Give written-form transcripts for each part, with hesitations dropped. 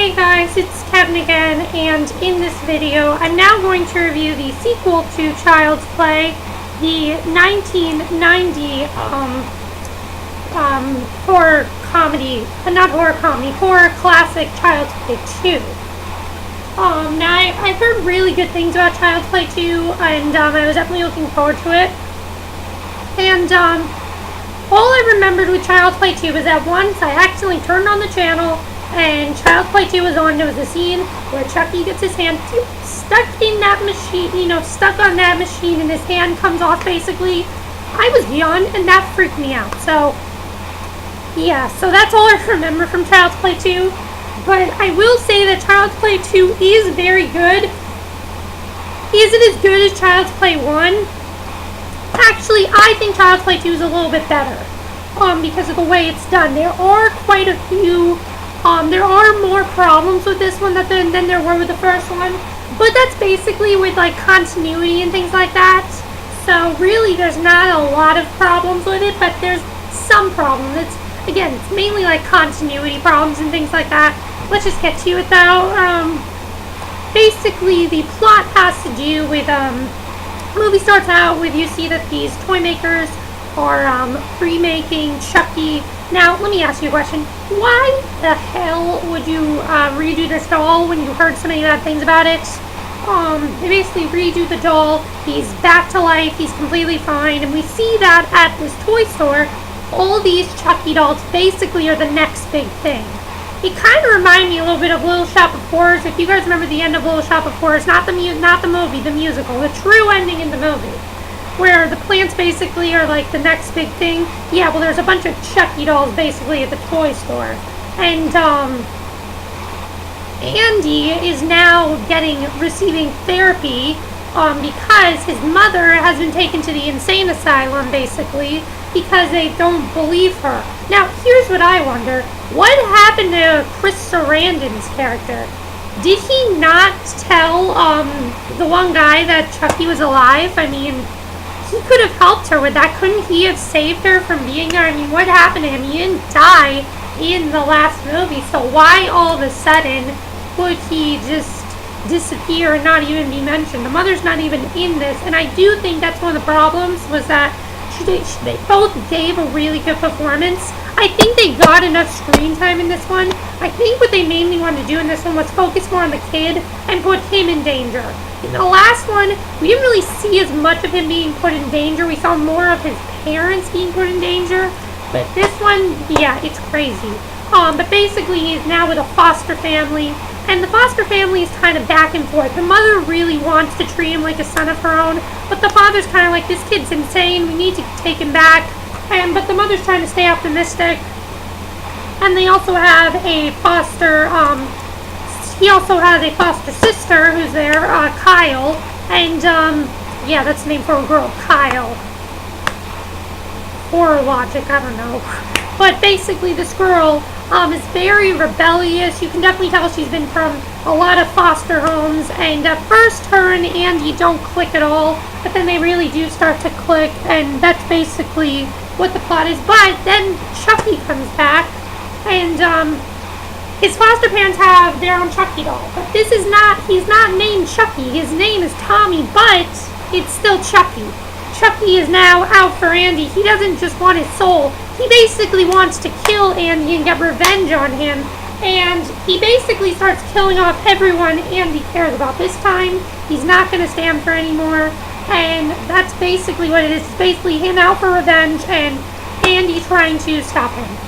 Hey guys, it's Kevin again, and in this video, I'm now going to review the sequel to Child's Play, the 1990 horror comedy, horror classic Child's Play 2. Now I've heard really good things about Child's Play 2, and I was definitely looking forward to it. And all I remembered with Child's Play 2 was that once I accidentally turned on the channel and Child's Play 2 was on. There was a scene where Chucky gets his hand stuck in that machine, stuck on that machine, and his hand comes off basically. I was young and that freaked me out. So yeah, so that's all I remember from Child's Play 2. But I will say that Child's Play 2 is very good. Is it as good as Child's Play 1? Actually, I think Child's Play 2 is a little bit better. Because of the way it's done. There are quite a few, there are more problems with this one than there were with the first one. But that's basically with like continuity and things like that. So really there's not a lot of problems with it, but there's some problems. It's mainly like continuity problems and things like that. Let's just get to it though. Basically the plot has to do with, movie starts out with you see that these toy makers are remaking Chucky. Now, let me ask you a question. Why the hell would you redo this doll when you heard so many bad things about it? They basically redo the doll. He's back to life. He's completely fine. And we see that at this toy store, all these Chucky dolls basically are the next big thing. It kind of reminded me a little bit of Little Shop of Horrors. If you guys remember the end of Little Shop of Horrors, not the movie, the musical, the true ending in the movie, where the plants basically are like the next big thing. Yeah, well, there's a bunch of Chucky dolls basically at the toy store, and Andy is now receiving therapy because his mother has been taken to the insane asylum basically because they don't believe her. Now, here's what I wonder. What happened to Chris Sarandon's character? Did he not tell the one guy that Chucky was alive? I mean, he could have helped her with that. Couldn't he have saved her from being there? I mean, what happened to him? He didn't die in the last movie, so why all of a sudden would he just disappear and not even be mentioned? The mother's not even in this, and I do think that's one of the problems, was that they both gave a really good performance. I think they got enough screen time in this one. I think what they mainly wanted to do in this one was focus more on the kid and put him in danger. In the last one, we didn't really see as much of him being put in danger. We saw more of his parents being put in danger. But this one, yeah, it's crazy. But basically, he's now with a foster family. And the foster family is kind of back and forth. The mother really wants to treat him like a son of her own. But the father's kind of like, this kid's insane. We need to take him back. But the mother's trying to stay optimistic. And they also have a foster, he also has a foster sister who's there, Kyle. And, yeah, that's the name for a girl, Kyle. Horror logic, I don't know. But basically, this girl is very rebellious. You can definitely tell she's been from a lot of foster homes. And at first, her and Andy don't click at all. But then they really do start to click. And that's basically what the plot is. But then Chucky comes back. And, his foster parents have their own Chucky doll, but he's not named Chucky. His name is Tommy, but it's still Chucky. Chucky is now out for Andy. He doesn't just want his soul. He basically wants to kill Andy and get revenge on him. And he basically starts killing off everyone Andy cares about. This time, he's not going to stand for anymore. And that's basically what it is. It's basically him out for revenge and Andy trying to stop him.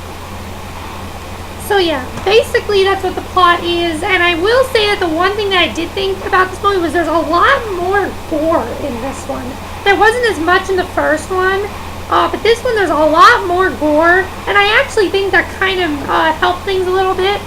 So yeah, basically that's what the plot is, and I will say that the one thing that I did think about this movie was there's a lot more gore in this one. There wasn't as much in the first one, but this one there's a lot more gore, and I actually think that kind of helped things a little bit,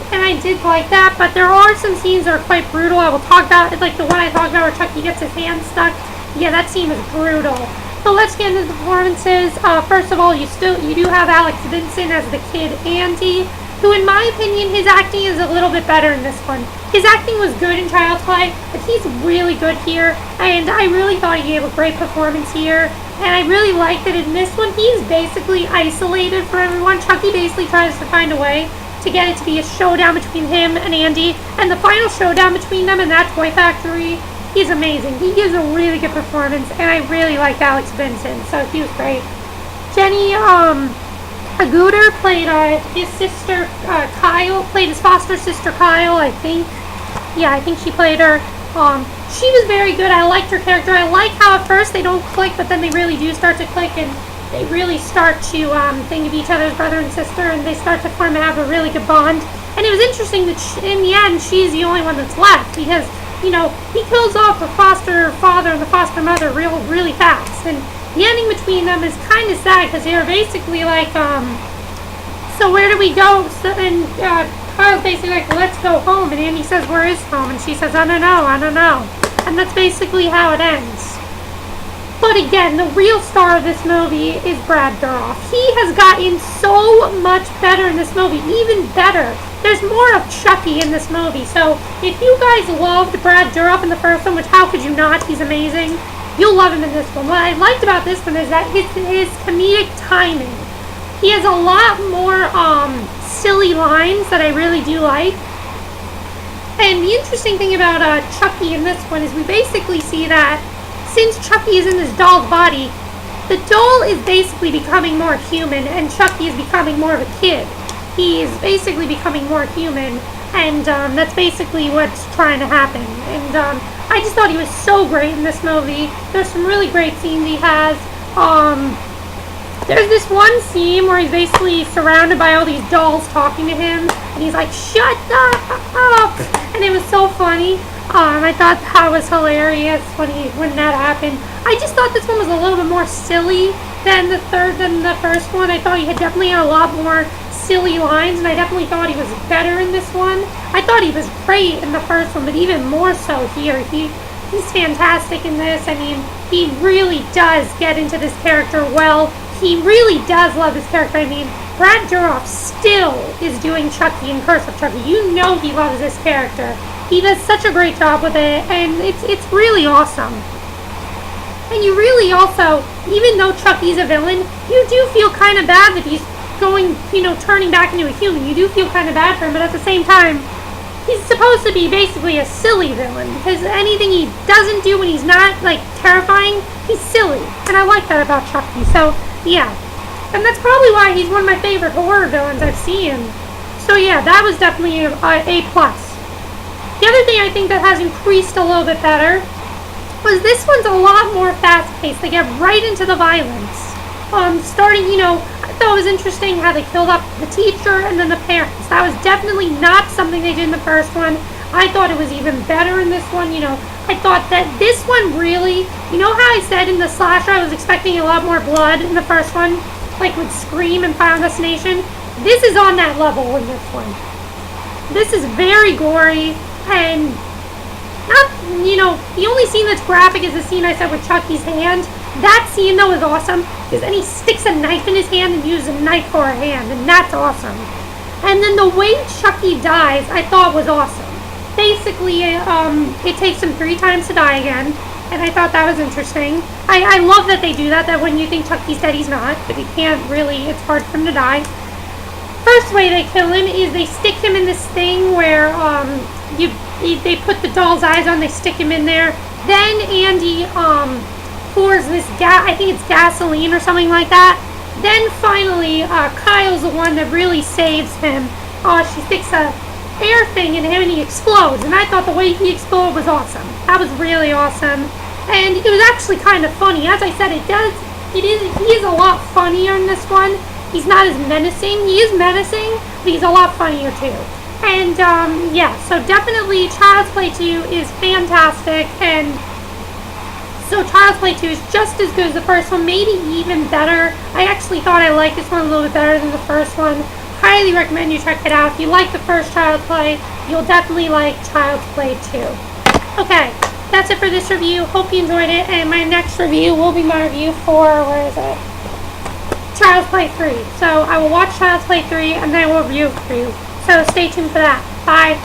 and I did like that, but there are some scenes that are quite brutal. I will talk about it, like the one I talked about where Chucky gets his hand stuck. Yeah, that scene is brutal. So let's get into the performances. First of all, you do have Vincent as the kid Andy, who in my opinion, his acting is a little bit better in this one. His acting was good in Child's Play, but he's really good here, and I really thought he gave a great performance here, and I really liked that in this one, he's basically isolated from everyone. Chucky basically tries to find a way to get it to be a showdown between him and Andy. And the final showdown between them in that toy factory, he's amazing. He gives a really good performance, and I really like Alex Vincent, so he was great. Jenny Agutter played his sister Kyle, played his foster sister Kyle, I think. Yeah, I think she played her. She was very good. I liked her character. I like how at first they don't click, but then they really do start to click, and they really start to think of each other as brother and sister, and they start to form and have a really good bond. And it was interesting that in the end, she's the only one that's left, because, you know, he kills off the foster father and the foster mother really fast. And the ending between them is kind of sad, because they're basically like, so where do we go? So, and Kyle's basically like, let's go home. And Andy says, where is home? And she says, I don't know. And that's basically how it ends. But again, the real star of this movie is Brad Dourif. He has gotten so much better in this movie, even better. There's more of Chucky in this movie. So if you guys loved Brad Dourif in the first one, which how could you not? He's amazing. You'll love him in this one. What I liked about this one is that his comedic timing. He has a lot more silly lines that I really do like. And the interesting thing about Chucky in this one is we basically see that since Chucky is in this doll's body, the doll is basically becoming more human, and Chucky is becoming more of a kid. He is basically becoming more human, and that's basically what's trying to happen. And I just thought he was so great in this movie. There's some really great scenes he has. There's this one scene where he's basically surrounded by all these dolls talking to him, and he's like, shut up! And it was so funny. I thought that was hilarious when that happened. I just thought this one was a little bit more silly than the first one. I thought he had definitely had a lot more silly lines, and I definitely thought he was better in this one. I thought he was great in the first one, but even more so here. He's fantastic in this. I mean, he really does get into this character well. He really does love this character. I mean, Brad Dourif still is doing Chucky and Curse of Chucky. You know he loves this character. He does such a great job with it, and it's really awesome. And you really also, even though Chucky's a villain, you do feel kind of bad that he's going, turning back into a human. You do feel kind of bad for him, but at the same time, he's supposed to be basically a silly villain, because anything he doesn't do when he's not, terrifying, he's silly. And I like that about Chucky, so, yeah. And that's probably why he's one of my favorite horror villains I've seen. So, yeah, that was definitely a A+. The other thing I think that has increased a little bit better was this one's a lot more fast-paced. They get right into the violence. Starting, I thought it was interesting how they killed off the teacher and then the parents. That was definitely not something they did in the first one. I thought it was even better in this one. I thought that this one really, how I said in the slasher I was expecting a lot more blood in the first one, like with Scream and Final Destination. This is on that level in this one. This is very gory. And not, the only scene that's graphic is the scene I said with Chucky's hand. That scene, though, is awesome, because then he sticks a knife in his hand and uses a knife for a hand, and that's awesome. And then the way Chucky dies, I thought was awesome. Basically, it takes him 3 times to die again, and I thought that was interesting. I love that they do that when you think Chucky's dead, he's not, but he can't really, it's hard for him to die. First way they kill him is they stick him in this thing where, they put the doll's eyes on, they stick him in there. Then Andy pours this I think it's gasoline or something like that. Then finally, Kyle's the one that really saves him. She sticks a air thing in him and he explodes. And I thought the way he exploded was awesome. That was really awesome. And it was actually kind of funny. As I said, he is a lot funnier in this one. He's not as menacing. He is menacing, but he's a lot funnier too. And, yeah, so definitely Child's Play 2 is fantastic, and so Child's Play 2 is just as good as the first one, maybe even better. I actually thought I liked this one a little bit better than the first one. Highly recommend you check it out. If you like the first Child's Play, you'll definitely like Child's Play 2. Okay, that's it for this review. Hope you enjoyed it, and my next review will be my review for, where is it? Child's Play 3. So I will watch Child's Play 3, and then I will review it for you. So stay tuned for that. Bye.